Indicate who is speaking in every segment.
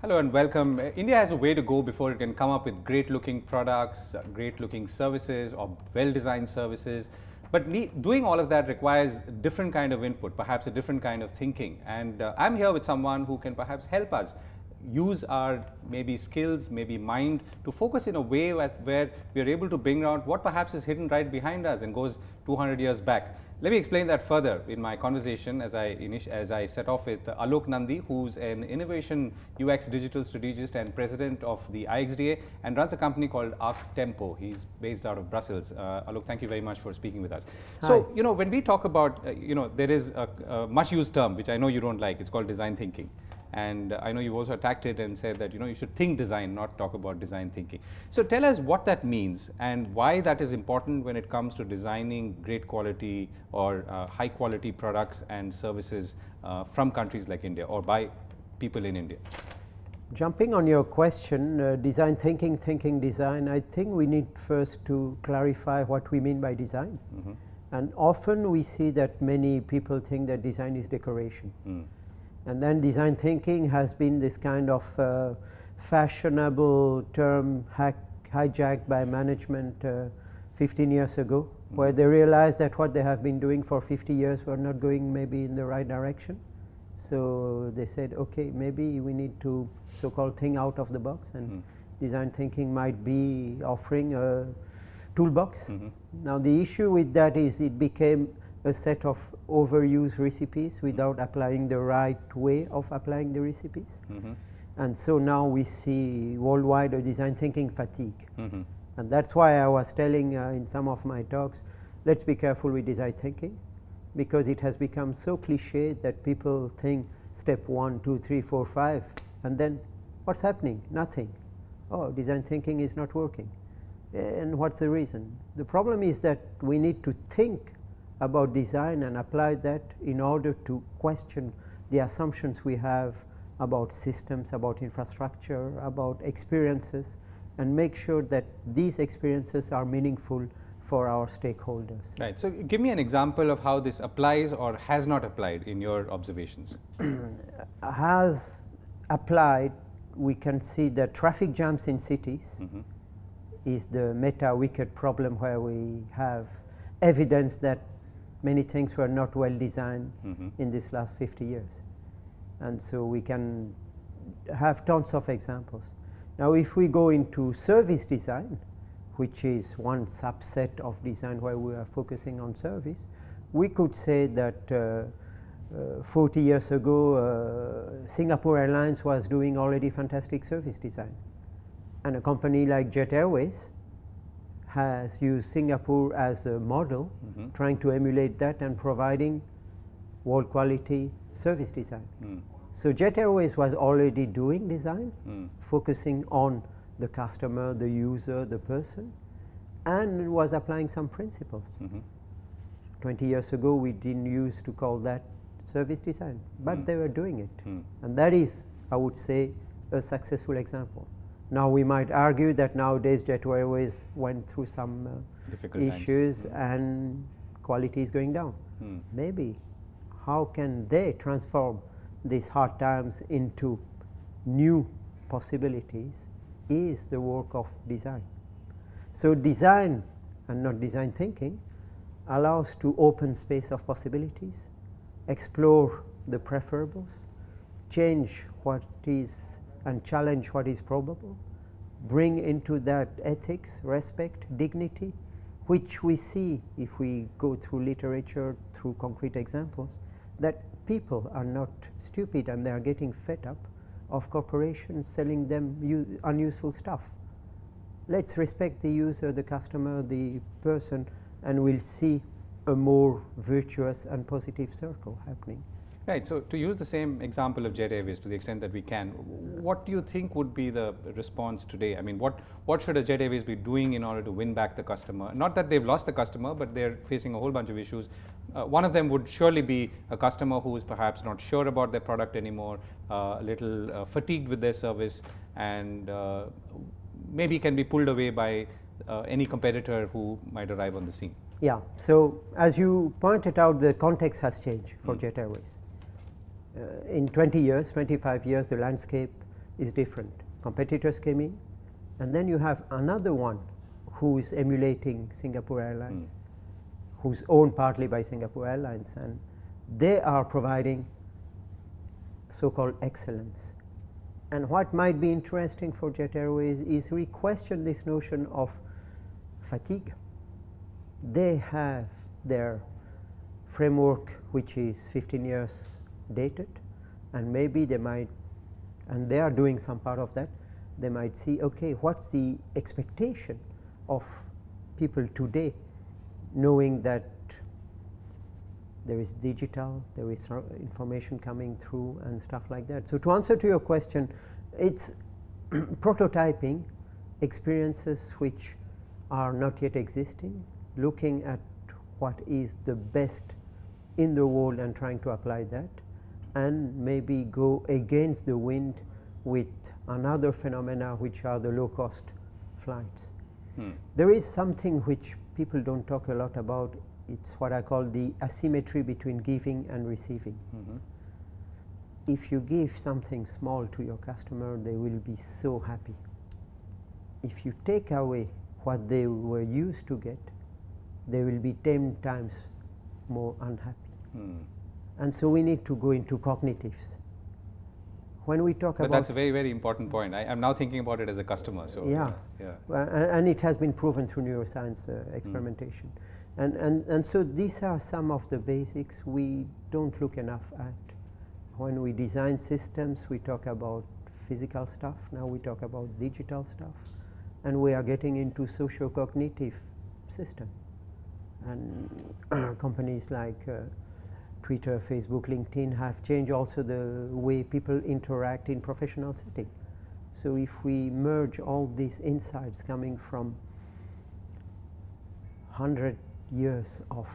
Speaker 1: Hello and welcome. India has a way to go before it can come up with great looking products, great looking services or well designed services. But doing all of that requires a different kind of input, perhaps a different kind of thinking. And I'm here with someone who can perhaps help us use our maybe skills, maybe mind to focus in a way where we are able to bring out what perhaps is hidden right behind us and goes 200 years back. Let me explain that further in my conversation as I set off with Alok Nandi, who's an innovation UX digital strategist and president of the IxDA and runs a company called Arc Tempo. He's based out of Brussels. Alok, thank you very much for speaking with us.
Speaker 2: Hi.
Speaker 1: So, when we talk about, there is a much used term, which I know you don't like, it's called design thinking. And I know you've also attacked it and said that you should think design, not talk about design thinking. So tell us what that means and why that is important when it comes to designing great quality or high quality products and services from countries like India or by people in India.
Speaker 2: Jumping on your question, design thinking, thinking design, I think we need first to clarify what we mean by design. Mm-hmm. And often we see that many people think that design is decoration. And then design thinking has been this kind of fashionable term hijacked by management 15 years ago, where they realized that what they have been doing for 50 years were not going maybe in the right direction. So they said, okay, maybe we need to so-called think out of the box, and design thinking might be offering a toolbox. Now the issue with that is it became a set of overused recipes without applying the right way of applying the recipes. And so now we see worldwide a design thinking fatigue. And that's why I was telling in some of my talks, let's be careful with design thinking, because it has become so cliche that people think step 1, 2, 3, 4, 5, and then what's happening? Nothing. Oh, design thinking is not working. And what's the reason? The problem is that we need to think about design and apply that in order to question the assumptions we have about systems, about infrastructure, about experiences, and make sure that these experiences are meaningful for our stakeholders.
Speaker 1: Right. So give me an example of how this applies or has not applied in your observations.
Speaker 2: Has applied, we can see that traffic jams in cities is the meta-wicked problem, where we have evidence that many things were not well designed in this last 50 years. And so we can have tons of examples. Now if we go into service design, which is one subset of design where we are focusing on service, we could say that 40 years ago Singapore Airlines was doing already fantastic service design. And a company like Jet Airways has used Singapore as a model, trying to emulate that and providing world quality service design. So Jet Airways was already doing design, focusing on the customer, the user, the person, and was applying some principles. 20 years ago we didn't used to call that service design, but they were doing it. And that is, I would say, a successful example. Now we might argue that nowadays Jet Airways went through some issues and quality is going down. Maybe. How can they transform these hard times into new possibilities is the work of design. So design, and not design thinking, allows to open space of possibilities, explore the preferables, change what is and challenge what is probable, bring into that ethics, respect, dignity, which we see if we go through literature, through concrete examples, that people are not stupid and they are getting fed up of corporations selling them unuseful stuff. Let's respect the user, the customer, the person, and we'll see a more virtuous and positive circle happening.
Speaker 1: Right. So to use the same example of Jet Airways to the extent that we can, what do you think would be the response today? I mean, what should a Jet Airways be doing in order to win back the customer? Not that they've lost the customer, but they're facing a whole bunch of issues. One of them would surely be a customer who is perhaps not sure about their product anymore, a little fatigued with their service, and maybe can be pulled away by any competitor who might arrive on the scene.
Speaker 2: Yeah. So as you pointed out, the context has changed for Jet Airways. In 20 years, 25 years, the landscape is different. Competitors came in, and then you have another one who is emulating Singapore Airlines, who's owned partly by Singapore Airlines, and they are providing so-called excellence. And what might be interesting for Jet Airways is we question this notion of fatigue. They have their framework which is 15 years dated, and maybe they might, and they are doing some part of that, they might see, okay, what's the expectation of people today, knowing that there is digital, there is information coming through and stuff like that. So to answer to your question, it's prototyping experiences which are not yet existing, looking at what is the best in the world and trying to apply that, and maybe go against the wind with another phenomena which are the low-cost flights. There is something which people don't talk a lot about. It's what I call the asymmetry between giving and receiving. If you give something small to your customer, they will be so happy. If you take away what they were used to get, they will be 10 times more unhappy. And so we need to go into cognitives. When we talk
Speaker 1: but
Speaker 2: about...
Speaker 1: that's a very, very important point. I'm now thinking about it as a customer. So
Speaker 2: Yeah. Well, and it has been proven through neuroscience experimentation. And so these are some of the basics we don't look enough at. When we design systems, we talk about physical stuff. Now we talk about digital stuff. And we are getting into socio-cognitive system. And companies like Twitter, Facebook, LinkedIn have changed also the way people interact in professional setting. So if we merge all these insights coming from 100 years of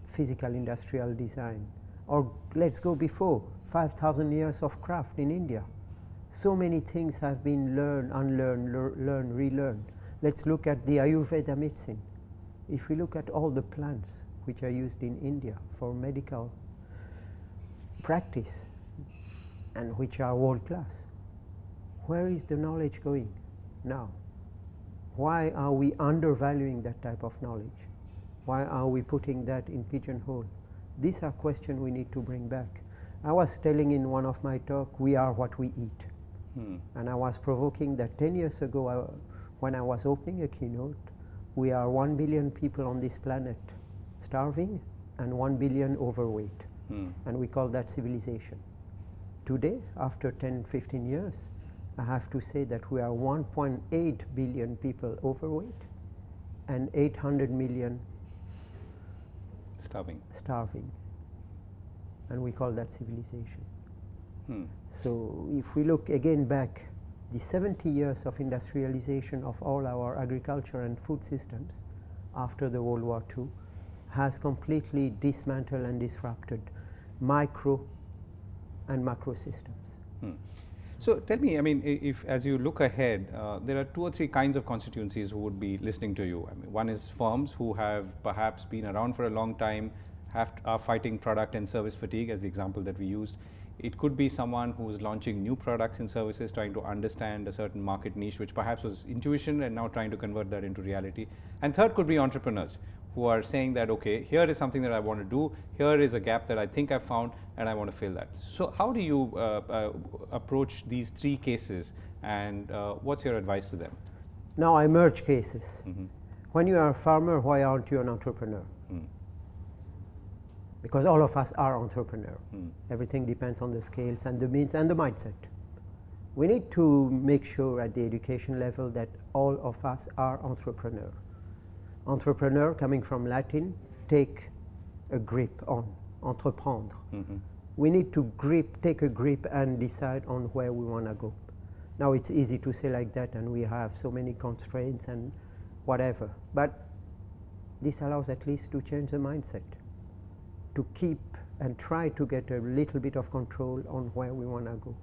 Speaker 2: physical industrial design, or let's go before, 5,000 years of craft in India. So many things have been learned, unlearned, learned, relearned. Let's look at the Ayurveda medicine. If we look at all the plants which are used in India for medical practice and which are world class, where is the knowledge going now? Why are we undervaluing that type of knowledge? Why are we putting that in pigeonhole? These are questions we need to bring back. I was telling in one of my talks, we are what we eat. And I was provoking that 10 years ago, when I was opening a keynote, we are 1 billion people on this planet starving and 1 billion overweight. And we call that civilization. Today, after 10, 15 years, I have to say that we are 1.8 billion people overweight and 800 million starving. And we call that civilization. So if we look again back, the 70 years of industrialization of all our agriculture and food systems after the World War II has completely dismantled and disrupted micro and macro systems.
Speaker 1: So tell me, I mean, if as you look ahead, there are 2 or 3 kinds of constituencies who would be listening to you. I mean, one is firms who have perhaps been around for a long time, are fighting product and service fatigue, as the example that we used. It could be someone who's launching new products and services, trying to understand a certain market niche, which perhaps was intuition and now trying to convert that into reality. And third could be entrepreneurs who are saying that, okay, here is something that I want to do, here is a gap that I think I've found, and I want to fill that. So how do you approach these 3 cases, and what's your advice to them?
Speaker 2: Now I merge cases. When you are a farmer, why aren't you an entrepreneur? Because all of us are entrepreneurs. Everything depends on the scales and the means and the mindset. We need to make sure at the education level that all of us are entrepreneurs. Entrepreneur, coming from Latin, take a grip on, entreprendre. We need to take a grip and decide on where we want to go. Now it's easy to say like that, and we have so many constraints and whatever, but this allows at least to change the mindset, to keep and try to get a little bit of control on where we want to go.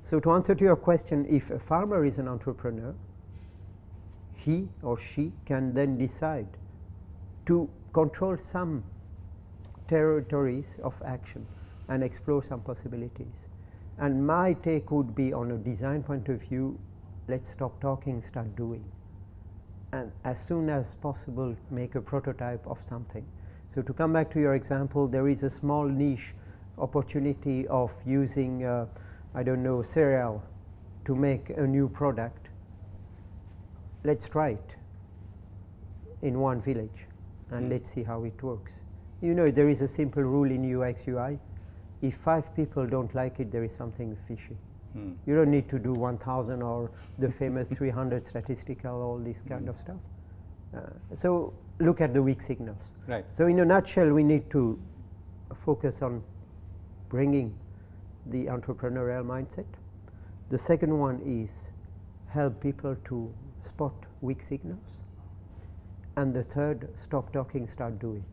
Speaker 2: So to answer to your question, if a farmer is an entrepreneur, he or she can then decide to control some territories of action and explore some possibilities. And my take would be, on a design point of view, let's stop talking, start doing. And as soon as possible, make a prototype of something. So to come back to your example, there is a small niche opportunity of using, I don't know, cereal to make a new product. Let's try it in one village and let's see how it works. You know, there is a simple rule in UX UI. If 5 people don't like it, there is something fishy. You don't need to do 1,000 or the famous 300 statistical, all this kind of stuff. So look at the weak signals.
Speaker 1: Right.
Speaker 2: So in a nutshell, we need to focus on bringing the entrepreneurial mindset. The second one is help people to spot weak signals. And the third, stop talking, start doing,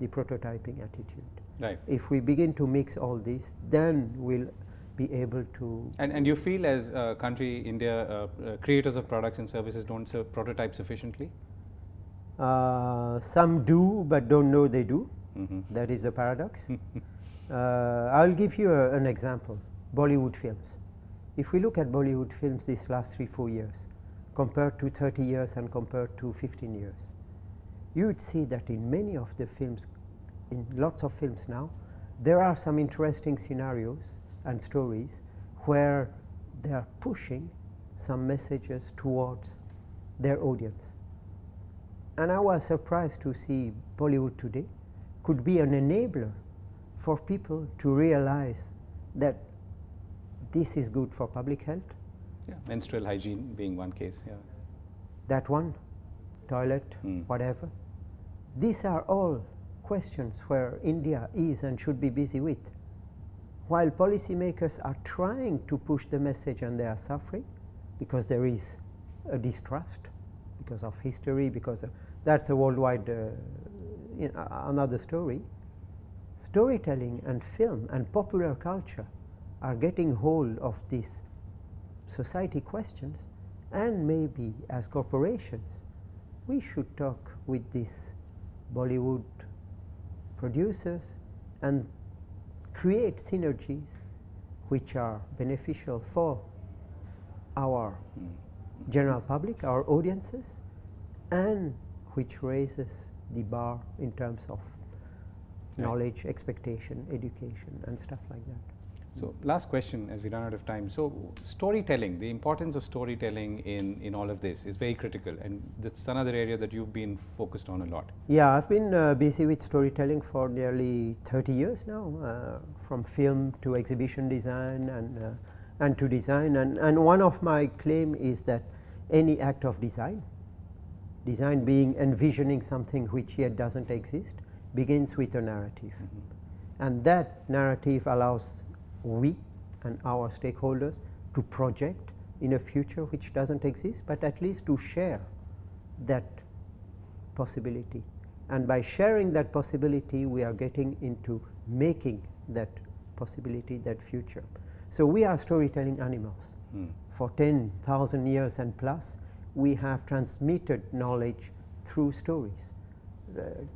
Speaker 2: the prototyping attitude.
Speaker 1: Right.
Speaker 2: If we begin to mix all this, then we'll be able to.
Speaker 1: And you feel, as a country, India, creators of products and services don't prototype sufficiently?
Speaker 2: Some do, but don't know they do. That is a paradox. I'll give you an example. Bollywood films. If we look at Bollywood films these last 3-4 years, compared to 30 years and compared to 15 years, you would see that in many of the films, in lots of films now, there are some interesting scenarios and stories where they are pushing some messages towards their audience. And I was surprised to see Bollywood today could be an enabler for people to realize that this is good for public health.
Speaker 1: Yeah, menstrual hygiene being one case. Yeah.
Speaker 2: That one, toilet, whatever. These are all questions where India is and should be busy with. While policymakers are trying to push the message and they are suffering because there is a distrust because of history, because that's a worldwide another story. Storytelling and film and popular culture are getting hold of these society questions, and maybe as corporations we should talk with these Bollywood producers and create synergies which are beneficial for our general public, our audiences, and which raises the bar in terms of knowledge, expectation, education, and stuff like that.
Speaker 1: So last question as we run out of time. So storytelling, the importance of storytelling in all of this is very critical, and that's another area that you've been focused on a lot.
Speaker 2: Yeah, I've been busy with storytelling for nearly 30 years now, from film to exhibition design and to design. And one of my claim is that any act of design being envisioning something which yet doesn't exist, begins with a narrative. And that narrative allows we and our stakeholders to project in a future which doesn't exist, but at least to share that possibility. And by sharing that possibility, we are getting into making that possibility, that future. So we are storytelling animals. For 10,000 years and plus, we have transmitted knowledge through stories.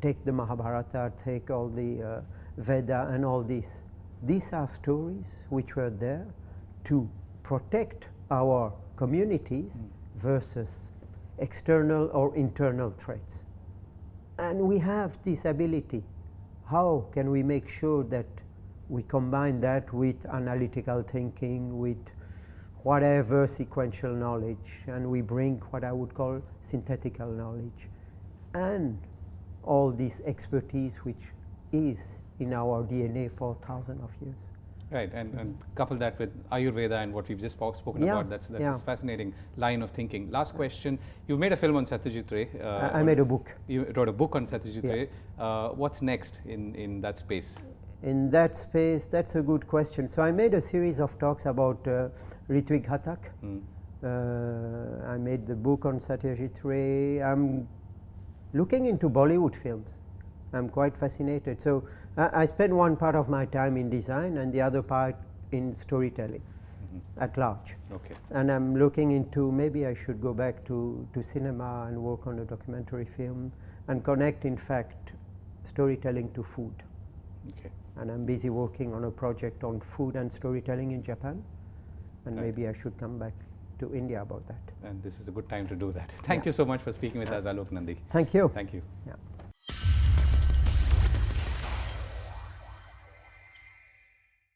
Speaker 2: Take the Mahabharata, take all the Veda and all this. These are stories which were there to protect our communities versus external or internal threats. And we have this ability. How can we make sure that we combine that with analytical thinking, with whatever sequential knowledge, and we bring what I would call synthetical knowledge, and all this expertise which is in our DNA for thousands of years.
Speaker 1: Right, and couple that with Ayurveda and what we've just spoken about. That's a fascinating line of thinking. Last question: you've made a film on Satyajit Ray.
Speaker 2: I made a book.
Speaker 1: You wrote a book on Satyajit Ray. What's next in that space?
Speaker 2: In that space, that's a good question. So I made a series of talks about Ritwik Hatak. I made the book on Satyajit Ray. I'm looking into Bollywood films. I'm quite fascinated. So I spend one part of my time in design and the other part in storytelling at large.
Speaker 1: Okay.
Speaker 2: And I'm looking into, maybe I should go back to cinema and work on a documentary film and connect, in fact, storytelling to food.
Speaker 1: Okay.
Speaker 2: And I'm busy working on a project on food and storytelling in Japan, and
Speaker 1: Right.
Speaker 2: maybe I should come back to India about that.
Speaker 1: And this is a good time to do that. Thank you so much for speaking with us, Alok, Nandi.
Speaker 2: Thank you.
Speaker 1: Thank you.
Speaker 2: Yeah.